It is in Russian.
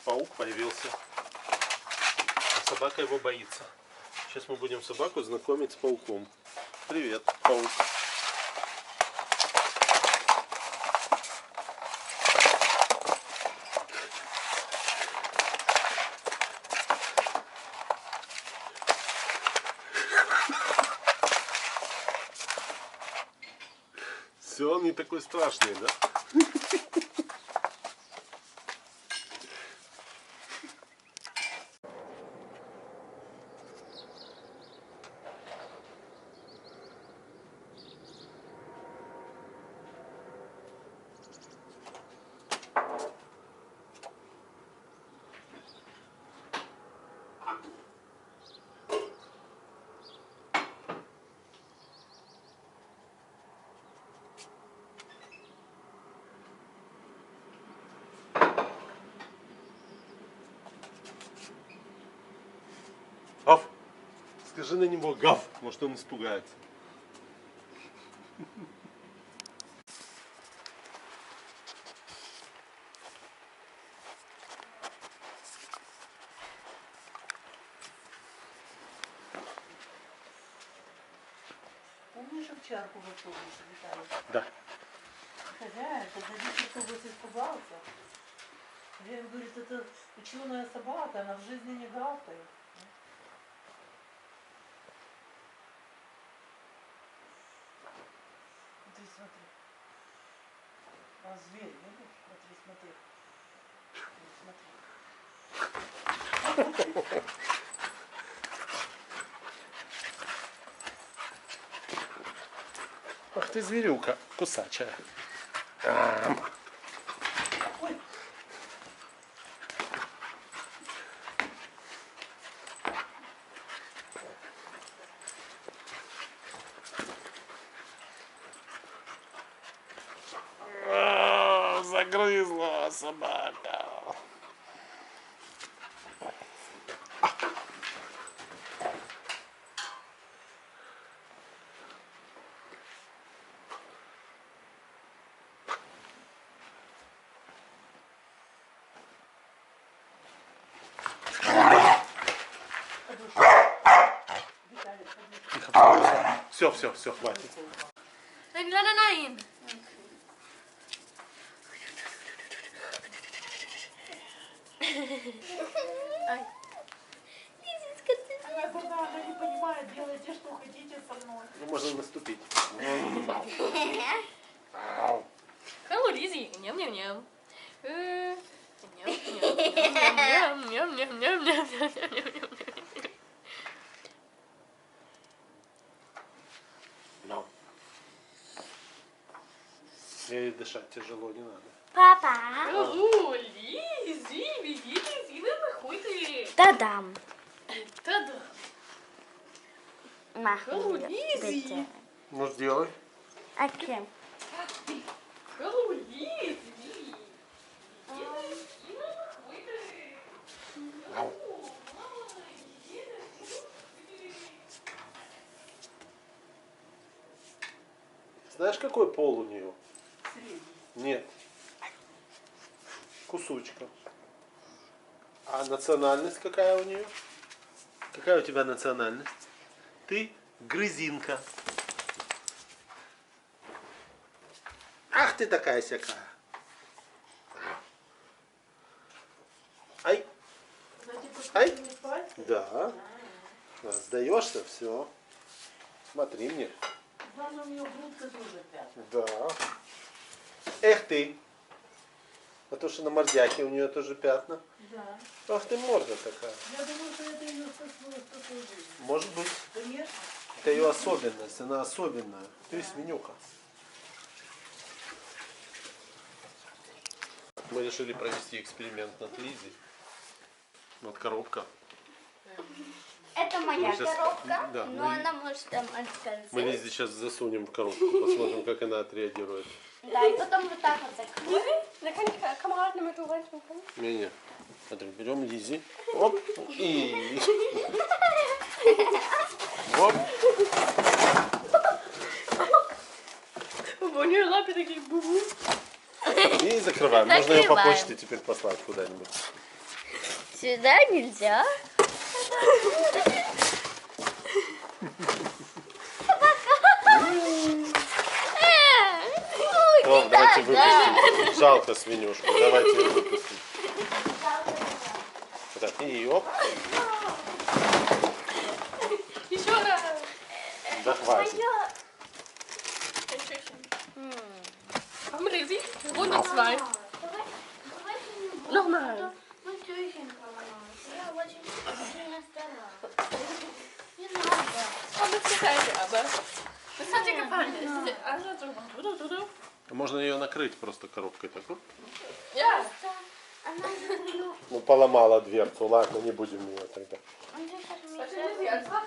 Паук появился. А собака его боится. Сейчас мы будем собаку знакомить с пауком. Привет, паук. Все, он не такой страшный, да? Гав! Скажи на него гав, может он испугается. Помнишь, овчарку в автобусе летали? Да. Хозяин, когда в автобусе испугался. Хозяин говорит, это ученая собака, она в жизни не гавкает. Ты смотри. А зверь, видишь? Смотри, смотри. Ах ты зверюка, кусачая. Ой. Загрызла собака. Все, хватит. Nein. Она не понимает, делайте, что хотите со мной. Ну, можно наступить. Hello, Lizzie. Ням-ням-ням. Ей дышать тяжело, не надо. Папа. О, Лиззи, беги, Лизина, нахуй ты. Та-дам. Та-да. Махни. Лиззи. Ну, сделай. Окей. Hello, Lizzie. Лизина, нахуй ты. Знаешь, какой пол у нее? Средний. Нет. Кусочка. А национальность какая у нее? Какая у тебя национальность? Ты грызинка. Ах ты такая сякая. Ай. Ай. Не спать? Да. Сдаешься, все. Смотри мне. Главное, у нее грудка тоже пятна. Да. Эх ты. А то, что на мордяке у нее тоже пятна. Да. Ах ты морда такая. Я думаю, что это ее спасла жизнь. Может быть. Конечно. Это ее особенность. Она особенная. Ты свинюха. Мы решили провести эксперимент над Лизой. Вот коробка. Это моя сейчас- коробка, да, но мы- она может там отказать. Мы Лизе сейчас засунем в коробку. Посмотрим, как она отреагирует. Да, и потом вот так вот закрыть. Da kann ich Kameraden damit reinschmeißen. Не-не. Смотри, берем Лизи. Оп. И... Оп. Вон нее лапы такие бубу. И закрываем. Можно ее по Закрываем. почте теперь послать куда-нибудь. Сюда нельзя. О, давайте выпустим. Жалко свинюшку. Давайте ее выпустим. Так, и оп. Еще раз. Да хватит. Komm, Resi. Runde 2. Nochmal. Ну, тещенька моя, я очень сильно старалась. Не надо. Komm, jetzt zur Seite aber. Das hat dir gefallen. Ist das also so. Можно ее накрыть просто коробкой такой. Ja. Она же, Ну, поломала дверцу. Ладно, не будем ее тогда. он же сейчас Was ist das hier als Fach?